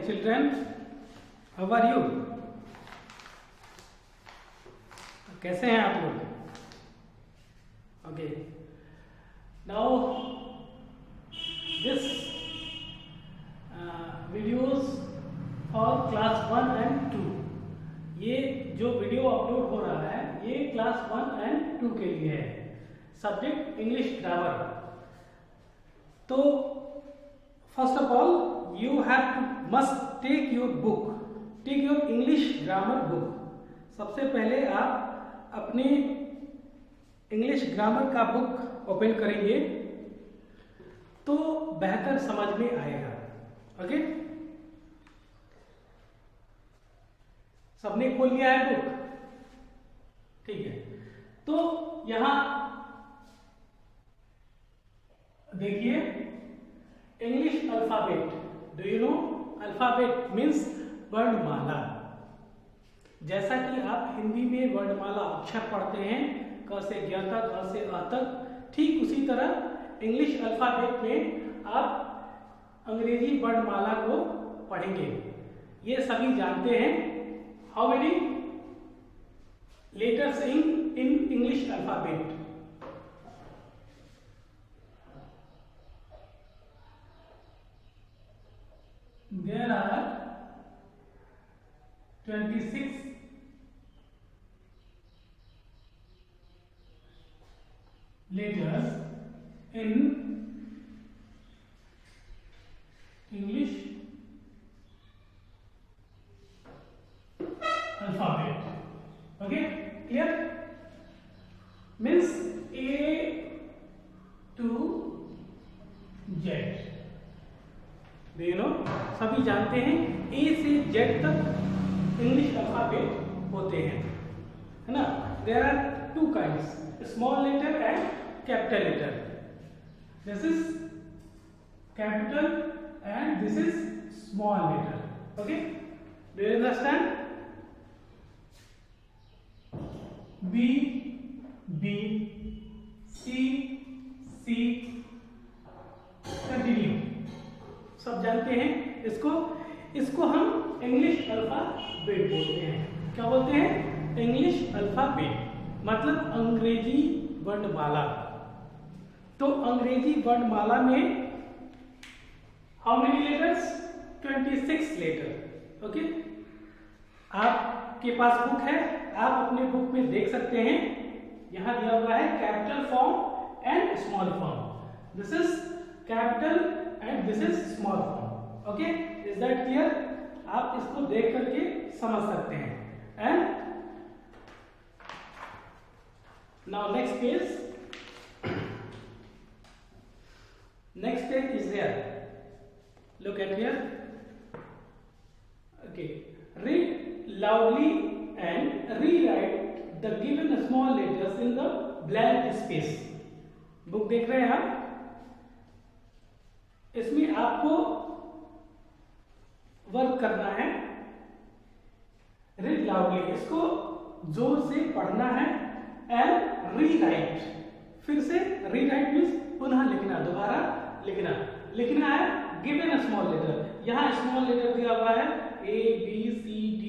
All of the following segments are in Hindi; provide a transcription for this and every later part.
children, how are you? कैसे हैं आप लोग? Okay. Now this videos for class 1 and 2. ये जो वीडियो अपलोड हो रहा है ये क्लास 1 एंड 2 के लिए है. Subject English grammar. तो first of all you have to must take your book, take your English grammar book. सबसे पहले आप अपने इंग्लिश ग्रामर का बुक ओपन करेंगे तो बेहतर समझ में आएगा. ओके, सबने खोल लिया है बुक? ठीक है. तो यहां देखिए English alphabet. Do you know alphabet means वर्णमाला. जैसा कि आप हिंदी में वर्णमाला अक्षर पढ़ते हैं क से ज्ञ तक, अ से अ तक, ठीक उसी तरह इंग्लिश अल्फाबेट में आप अंग्रेजी वर्णमाला को पढ़ेंगे. ये सभी जानते हैं. How many letters in English alphabet? There are 26 letters in English alphabet. Okay, clear? Means A to Z. Do you know? सभी जानते हैं A से Z तक इंग्लिश अल्फाबेट होते हैं, है ना. There are two kinds, small letter and capital letter. This is capital and this is small letter. Okay, do you understand? B, B, C, C, continue. सब जानते हैं इसको. इसको हम इंग्लिश अल्फाबेट बोलते हैं. क्या बोलते हैं? इंग्लिश अल्फाबेट मतलब अंग्रेजी वर्णमाला. तो अंग्रेजी वर्णमाला में how many letters? 26 letter. Okay, आपके पास बुक है, आप अपने बुक में देख सकते हैं. यहां दिया हुआ है capital form and small form. This is capital and this is small form. Okay, is that clear? आप इसको देख करके समझ सकते हैं. And now next page. Next page is there. Look at here. Okay, read loudly and rewrite the given small letters in the blank space. Book देख रहे हैं आप? इसमें आपको वर्क करना है. रीड लाउडली, इसको जोर से पढ़ना है. एंड रीराइट, फिर से रीराइट मीन्स पुनः लिखना, दोबारा लिखना. लिखना है गिवन स्मॉल लेटर. यहां स्मॉल लेटर दिया हुआ है A, B, C, D.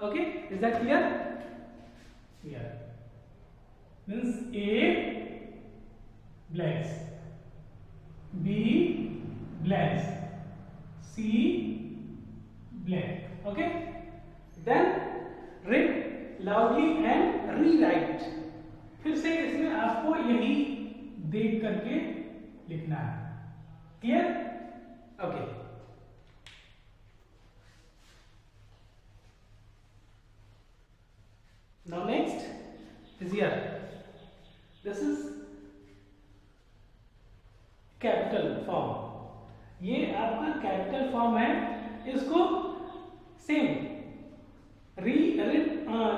Okay, is that clear? Clear. Means A blanks, B blanks, C blank. Okay, then read loudly and rewrite. फिर से इसमें आपको यही देख करके लिखना है. Clear? Okay. Now next is here. This is capital form. ये आपका कैपिटल फॉर्म है. इसको same read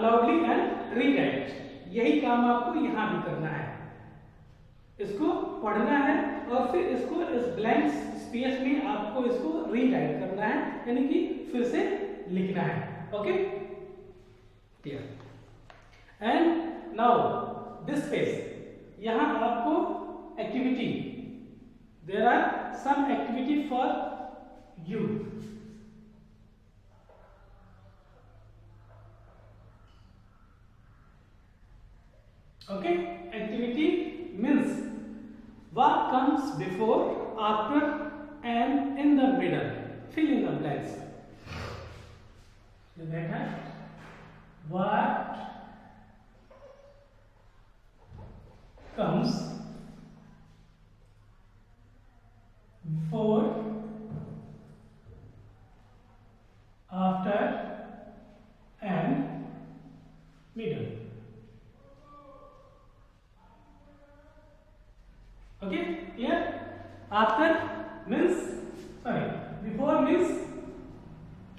loudly and rewrite, यही काम आपको यहां भी करना है. इसको पढ़ना है और फिर इसको इस ब्लैंक स्पेस में आपको इसको रीराइट करना है, यानी कि फिर से लिखना है. Okay, clear? And now this page, यहां आपको activity, there are some activity for you. Okay, activity means what comes before, after, and in the middle. Fill in the blanks. So that है what comes before, after, and middle. Okay, clear? After means, sorry, before means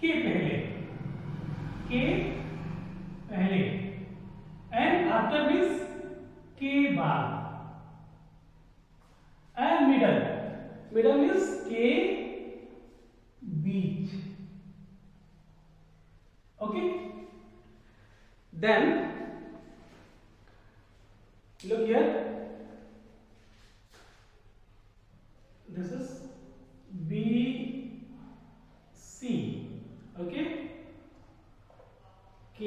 के पहले, and after means के बाद, and middle means के बीच. Okay, then look here, this is B C. Okay, K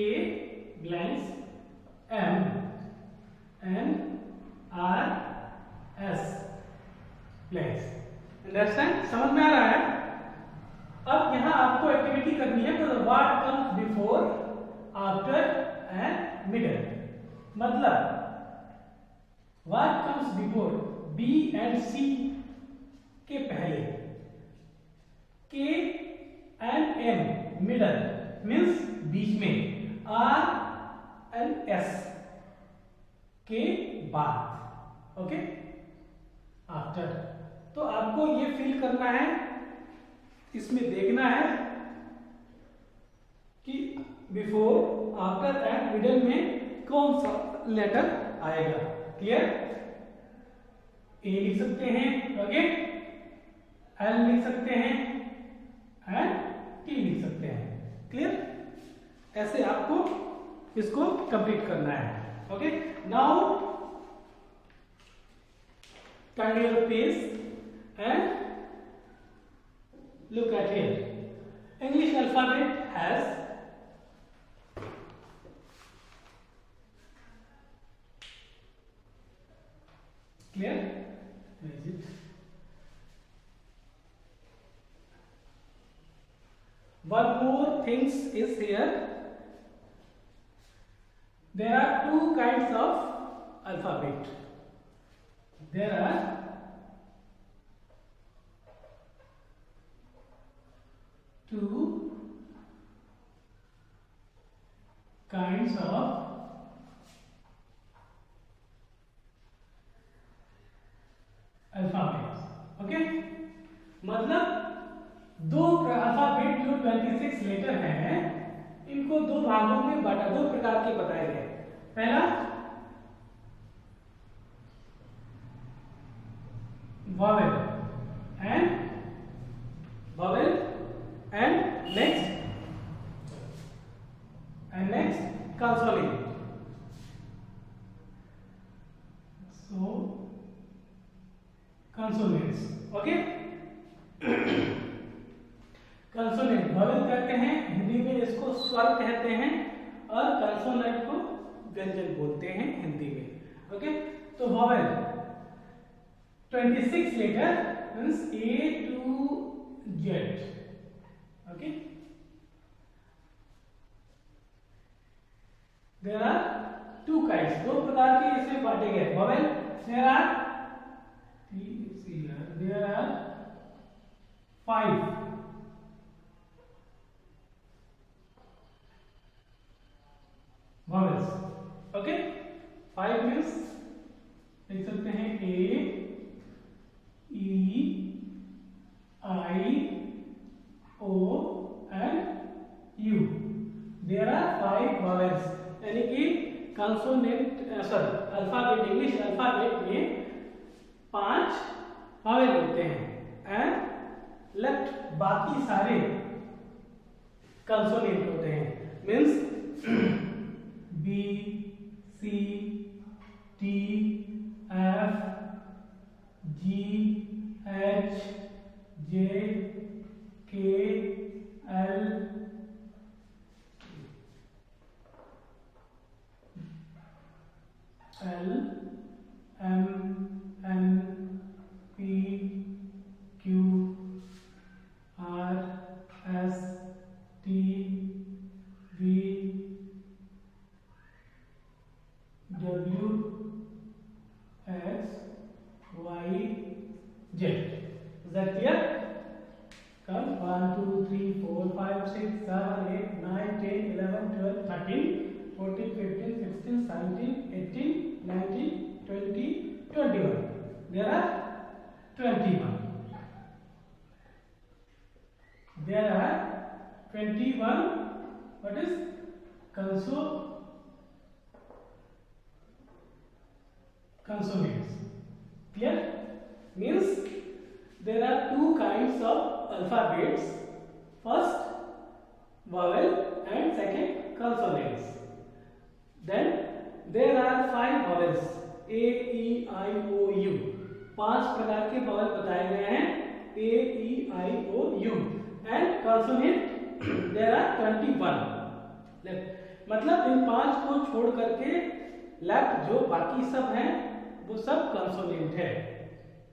blanks M and R S blanks. Understand? समझ में आ रहा है? अब यहां आपको एक्टिविटी करनी है तो what comes before, after and middle. मतलब what comes before B and C के पहले, K and M middle means बीच में, आर एंड एस के बाद. Okay, after. तो आपको ये फील करना है, इसमें देखना है कि बिफोर, आफ्टर एंड मिडल में कौन सा लेटर आएगा. क्लियर? ए लिख सकते हैं, ओके, एल लिख सकते हैं एंड टी लिख सकते हैं. क्लियर? ऐसे आपको इसको कंप्लीट करना है. Okay, now turn your page and look at here. English alphabet has clear? Where is it? One more things is here. There are two kinds of alphabet. There are two kinds of alphabets. Okay, मतलब दो अल्फाबेट जो 26 लेटर हैं, इनको दो भागों में बांटा, दो प्रकार के बताए गए. पहला vowel and next consonant. So consonants. Okay, consonant vowel कहते हैं, हिंदी में इसको स्वर कहते हैं, और consonant को व्यंजन बोलते हैं हिंदी में. ओके, तो vowel 26 letter means A to Z. Okay, there are two kinds, दो प्रकार के इसमें बांटे गए vowel. There are 5 vowels. Okay, 5 means लिख सकते हैं A, E, I, O and U. There are 5 vowels. यानी कि consonant अल्फाबेट, इंग्लिश अल्फाबेट में 5 vowel होते हैं and लेफ्ट बाकी सारे consonant होते हैं. Means B, C, T, F, G, H, J, K, L, L, M N P Q R S T V W X Y Z. Is that clear? Come 1 2 3 4 5 6 7 8 9 10 11 12 13 14 15 16 17 18 19 20 21. There are 21. There are 21. What is consonants? Clear? Means there are two kinds of alphabets. First vowel and second consonants. Then there are 5 vowels A, E, I, O, U. 5 प्रकार के vowel बताए गए हैं A, E, I, O, U. And consonant there are 21. मतलब इन 5 को छोड़ करके लेफ्ट जो बाकी सब हैं वो सब consonant है.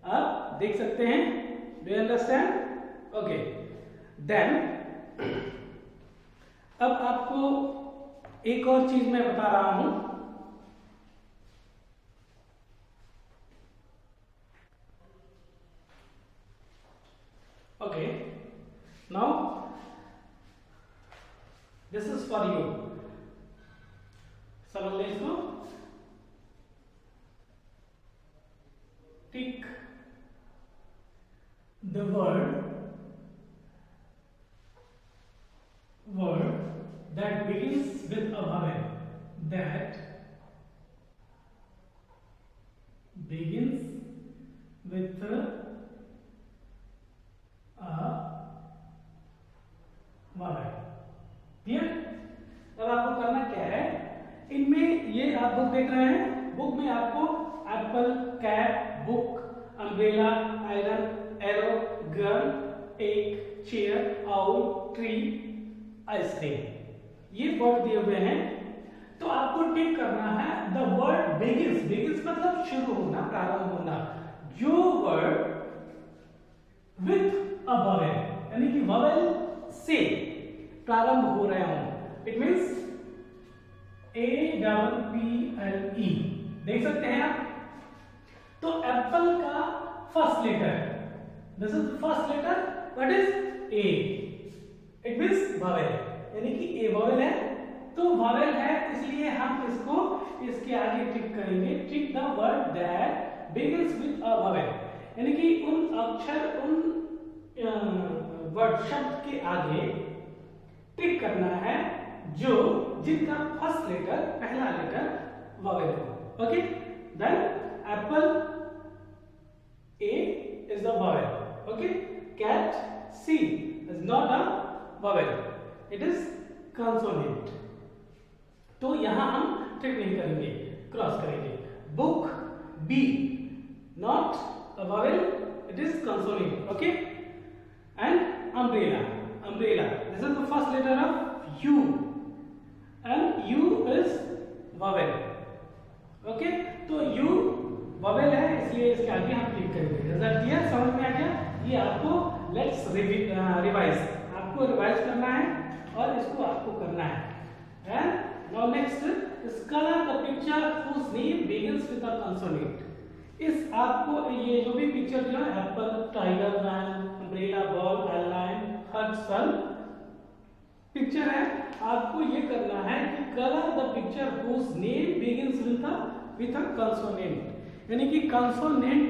आप देख सकते हैं. Do you understand? Okay. Then अब आपको एक और चीज मैं बता रहा हूं. Okay. Now this is for you. समझ ले इसको. Tick the word that begins with a vowel. That begins with a vowel. Clear? अब आपको करना क्या है? इनमें ये आप बुक देख रहे हैं. बुक में आपको apple, cat, book, umbrella, iron, arrow, girl, egg, chair, owl, tree, ice cream, ये वर्ड दिए हुए हैं. तो आपको टिक करना है द वर्ड बिगिंस. बिगिंस मतलब शुरू होना, प्रारंभ होना. जो वर्ड विथ अ वॉवेल, यानी कि वॉवेल से प्रारंभ हो रहे हों. It means APPLE. देख सकते हैं आप. तो एप्पल का first letter, this is first letter. What is A? It means vowel, यानी कि ए वॉवेल है. तो वॉवेल है इसलिए हम इसको इसके आगे टिक करेंगे. Tick the word that begins with a vowel, यानी कि उन अक्षर, उन वर्ड शब्द के आगे टिक करना है जो जिनका फर्स्ट लेटर, पहला लेटर वॉवेल हो. Okay. Then apple A is the vowel. Okay. Cat C is not a vowel. It is consonant. तो यहां हम ट्रिक नहीं करेंगे, क्रॉस करेंगे. Book B not a vowel, it is consonant. Okay. And umbrella, this is the first letter of U and U is vowel. Okay. तो U वॉवेल है इसलिए इसके आगे हम क्लिक करेंगे. रिजल्ट दिया, समझ में आ गया. ये आपको लेट्स रिवाइज, आपको रिवाइज करना है और इसको आपको करना है. And now next, colour the picture whose name begins with a consonant. इस आपको ये जो भी पिक्चर जो है apple, tiger, van, umbrella, ball, airline, hut, sun picture है. आपको ये करना है कि colour the picture whose name begins with a consonant, यानी कि कंसोनेंट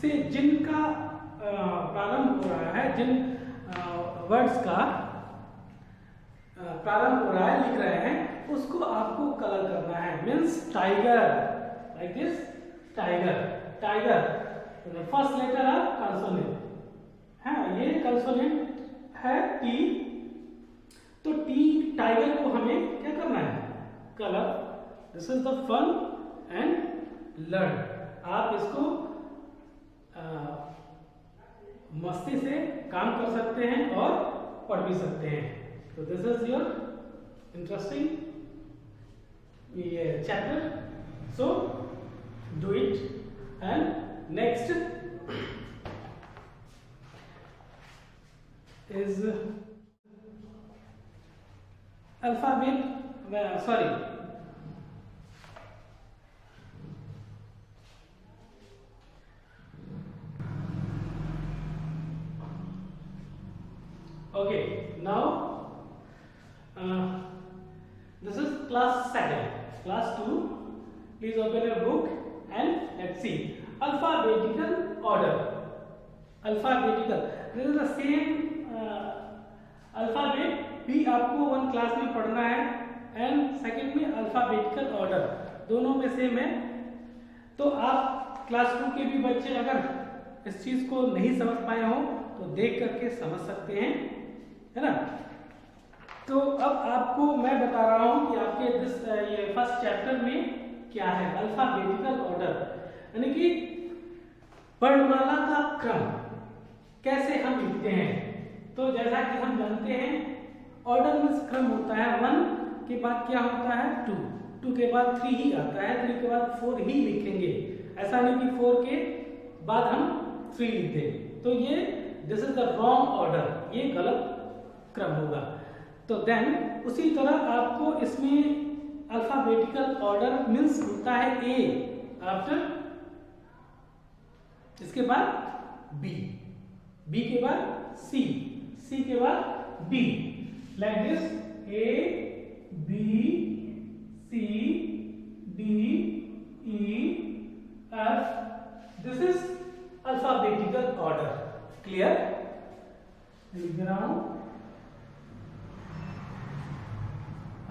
से जिनका प्रारंभ हो रहा है, जिन वर्ड्स का प्रारंभ हो रहा है, लिख रहे हैं, उसको आपको कलर करना है. Means tiger, like this. Tiger, first letter of consonant है. ये कंसोनेंट है टी. तो टी, टाइगर को हमें क्या करना है? Colour. This is the fun and learn. आप इसको मस्ती से काम कर सकते हैं और पढ़ भी सकते हैं. तो दिस इज योर इंटरेस्टिंग ये chapter. So do it. And next is alphabet, sorry, okay, now this is class 2nd. Class 2, please open your book and let's see alphabetical order. Alphabetical, this is the same alphabet भी आपको 1 क्लास में पढ़ना है एंड सेकंड में अल्फाबेटिकल ऑर्डर, दोनों में सेम है। तो आप क्लास 2 के भी बच्चे अगर इस चीज को नहीं समझ पाए हो तो देख करके समझ सकते हैं, है ना। तो अब आपको मैं बता रहा हूं कि आपके ये फर्स्ट चैप्टर में क्या है, अल्फाबेटिकल ऑर्डर, यानी कि वर्णमाला का क्रम कैसे हम लिखते हैं। तो जैसा कि हम जानते हैं ऑर्डर में क्रम होता है 1 के बाद क्या होता है 2, 2 के बाद 3 ही आता है, 3 के बाद 4 ही लिखेंगे, ऐसा नहीं कि 4 के बाद हम 3 लिख देंगे। तो ये this is the wrong order, ये गलत क्रम होगा। तो देन उसी तरह आपको इसमें अल्फाबेटिकल ऑर्डर मीन्स होता है ए आफ्टर, इसके बाद बी, बी के बाद सी, सी के बाद D, like this A B C D E F, this is alphabetical order. Clear? लिख रहा हूं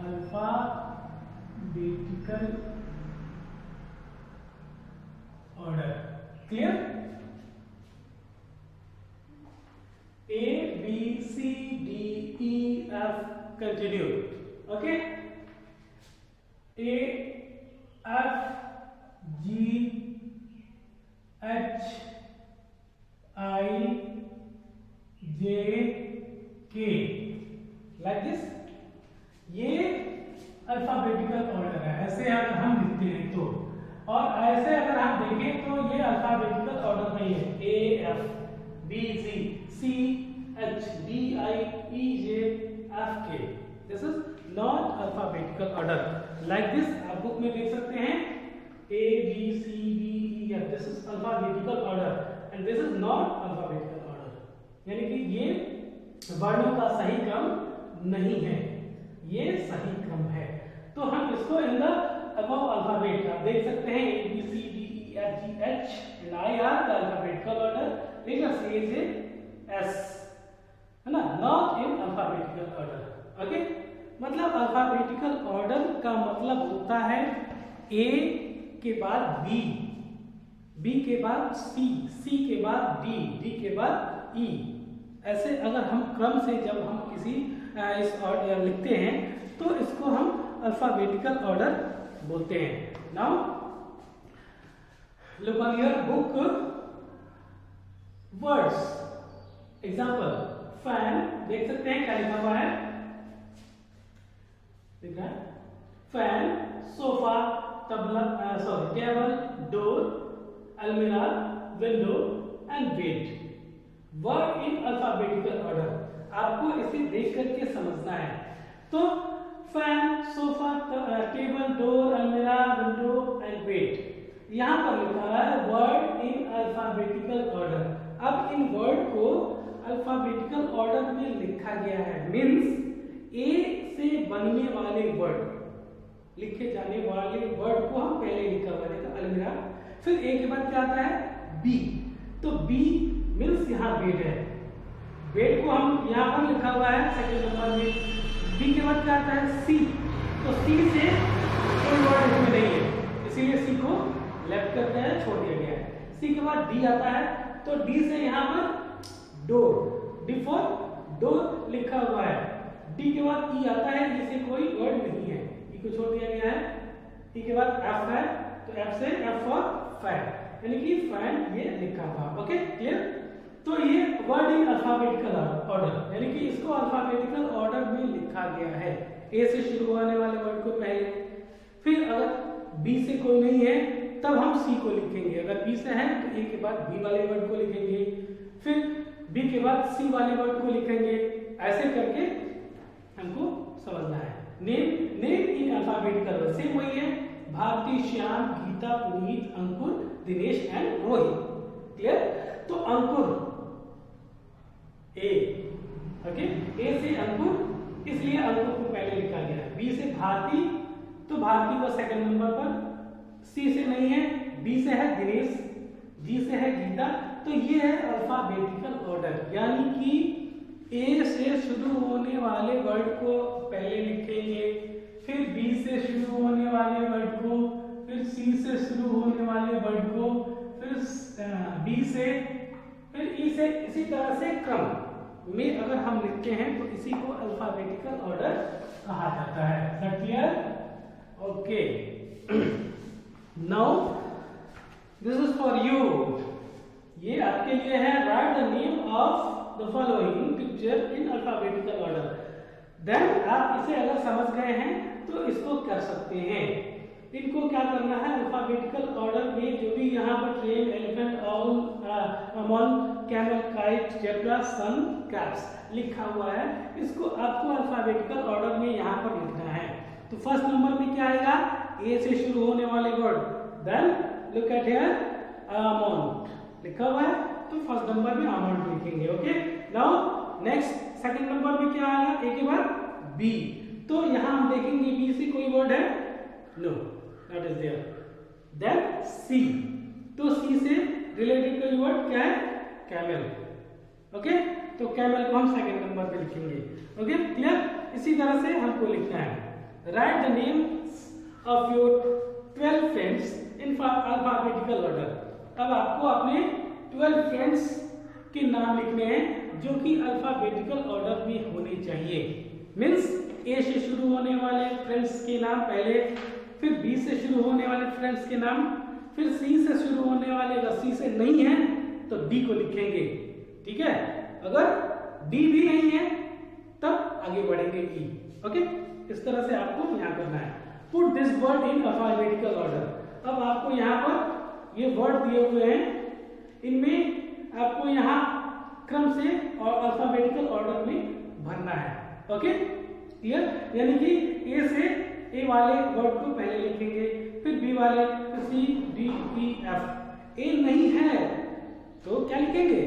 alphabetical order. Clear? A B C D E F continue. Okay? A F G H I J K, like this. ये अल्फाबेटिकल ऑर्डर है, ऐसे अगर हम लिखते हैं तो, और ऐसे अगर आप देखें तो ये अल्फाबेटिकल ऑर्डर नहीं है। A F B C C H D I E J F K, this is not alphabetical order. Like this आप बुक में देख सकते हैं A B C D E F, this is alphabetical order and this is not alphabetical order, यानी कि ये वर्णों का सही क्रम नहीं है, ये सही क्रम है। तो हम इसको इन द अबव अल्फाबेट आप देख सकते हैं A B C D E F G H and I are the alphabetical order, लेकिन C J S है ना, not in alphabetical order. Okay, मतलब अल्फाबेटिकल ऑर्डर का मतलब होता है ए के बाद बी, बी के बाद सी, सी के बाद डी, डी के बाद ई। ऐसे अगर हम क्रम से जब हम किसी इस ऑर्डर लिखते हैं तो इसको हम अल्फाबेटिकल ऑर्डर बोलते हैं। Now look on your book, words, example, fan, देख सकते हैं क्या लिखा हुआ है, दिख रहा है, fan, sofa, tabla, sorry table, door, अलमीरा, window and bed. Word in alphabetical order, आपको इसे देख करके समझना है। तो फैन, सोफा, टेबल, डोर, अलमीरा, विंडो एंड बेड, यहां पर लिखा है वर्ड इन अल्फाबेटिकल ऑर्डर। अब इन वर्ड को अल्फाबेटिकल ऑर्डर में लिखा गया है, मीन्स ए से बनने वाले वर्ड, लिखे जाने वाले वर्ड को हम पहले लिखा हुआ है अलमीरा, फिर ए के बाद क्या आता है बी, तो बी मीन्स यहाँ बेड है, बेड को हम यहाँ पर लिखा हुआ है सेकंड नंबर में। बी के बाद क्या आता है सी, तो सी से कोई वर्ड इसमें नहीं है, इसीलिए सी को लेफ्ट कर दिया है, छोड़ दिया गया है। सी के बाद डी आता है, तो डी से यहाँ पर डोर, डी फॉर डोर लिखा हुआ है। डी के बाद ई आता है, ई से कोई वर्ड नहीं है, ई को छोड़ दिया गया है। ई के बाद एफ है, तो एफ से एफ फॉर फैन, यानी कि फैन ये लिखा हुआ। Okay, clear? तो ये वर्ड इन अल्फाबेटिकल ऑर्डर, यानी कि इसको अल्फाबेटिकल ऑर्डर में लिखा गया है, ए से शुरू होने वाले वर्ड को पहले, फिर अगर बी से कोई नहीं है तब हम सी को लिखेंगे। अगर बी से है तो ए के बाद बी वाले वर्ड को लिखेंगे, फिर बी के बाद सी वाले वर्ड को लिखेंगे। ऐसे करके हमको समझना है। Name in alphabetical word same वही है, भारती, श्याम, गीता, पुनीत, अंकुर, दिनेश एंड रोहित। क्लियर? तो अंकुर ए, ओके, ए से अंकुर, इसलिए अंकुर को पहले लिखा गया। बी से भारती, तो भारती को सेकंड नंबर पर, सी से नहीं है, बी से है दिनेश, जी से है गीता। तो ये है अल्फाबेटिकल ऑर्डर, यानी कि ए से शुरू होने वाले वर्ड को पहले लिखेंगे, फिर बी से शुरू होने वाले वर्ड को, फिर सी से शुरू होने वाले वर्ड को, फिर बी से, फिर ई से। इसी तरह से क्रम में अगर हम लिखते हैं तो इसी को अल्फाबेटिकल ऑर्डर कहा जाता है। Clear? Okay, now this is for you. ये आपके लिए है। Write the name of the following picture in alphabetical order. Then आप इसे अगर समझ गए हैं तो इसको कर सकते हैं। इनको क्या करना है, अल्फाबेटिकल ऑर्डर में जो भी यहाँ पर ट्रेन, एलिफेंट, ऑल, अमॉन, camel, kite, zebra, sun, cats लिखा हुआ है, इसको आपको अल्फाबेटिकल ऑर्डर में यहाँ पर लिखना है। तो फर्स्ट नंबर में क्या आएगा, ए से शुरू होने वाले word. Then look at here, amount लिखा हुआ है, तो फर्स्ट नंबर में अमाउंट लिखेंगे। Okay, now next second number में क्या आएगा, ए के बाद बी। तो यहाँ हम देखेंगे बी से कोई वर्ड है, no, not is there. Then C, तो सी से रिलेटेड कोई वर्ड क्या है, कैमल। ओके, तो कैमल को हम सेकंड नंबर पे लिखेंगे। Okay, clear? इसी तरह से हमको लिखना है। Write the names of your 12 friends in alphabetical order. अब आपको अपने 12 फ्रेंड्स के नाम लिखने हैं जो कि अल्फाबेटिकल ऑर्डर में होने चाहिए। मीन्स ए से शुरू होने वाले फ्रेंड्स के नाम पहले, फिर बी से शुरू होने वाले फ्रेंड्स के नाम, फिर सी से शुरू होने वाले, अगर सी से नहीं है तो डी को लिखेंगे। ठीक है? अगर डी भी नहीं है तब आगे बढ़ेंगे ई। ओके, इस तरह से आपको यहाँ करना है। Put this word in alphabetical order. अब आपको यहाँ पर ये वर्ड दिए हुए हैं, इनमें आपको यहाँ क्रम से और अल्फाबेटिकल ऑर्डर में भरना है। Okay, clear? यानी कि ए से ए वाले वर्ड को पहले लिखेंगे, फिर बी वाले, फिर सी, डी, ई, एफ। ए नहीं है तो क्या लिखेंगे,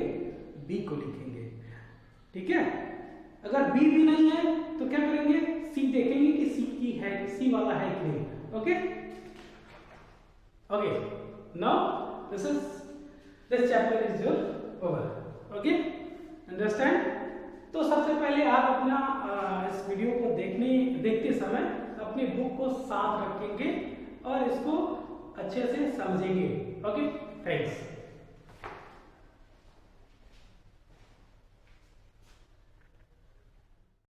बी को लिखेंगे। ठीक है? अगर बी भी नहीं है तो क्या करेंगे, सी देखेंगे कि सी की है, सी वाला है कि नहीं। Okay, okay, now this chapter is your over. Okay, understand? तो सबसे पहले आप अपना इस वीडियो को देखते समय अपनी बुक को साथ रखेंगे और इसको अच्छे से समझेंगे। Okay, thanks.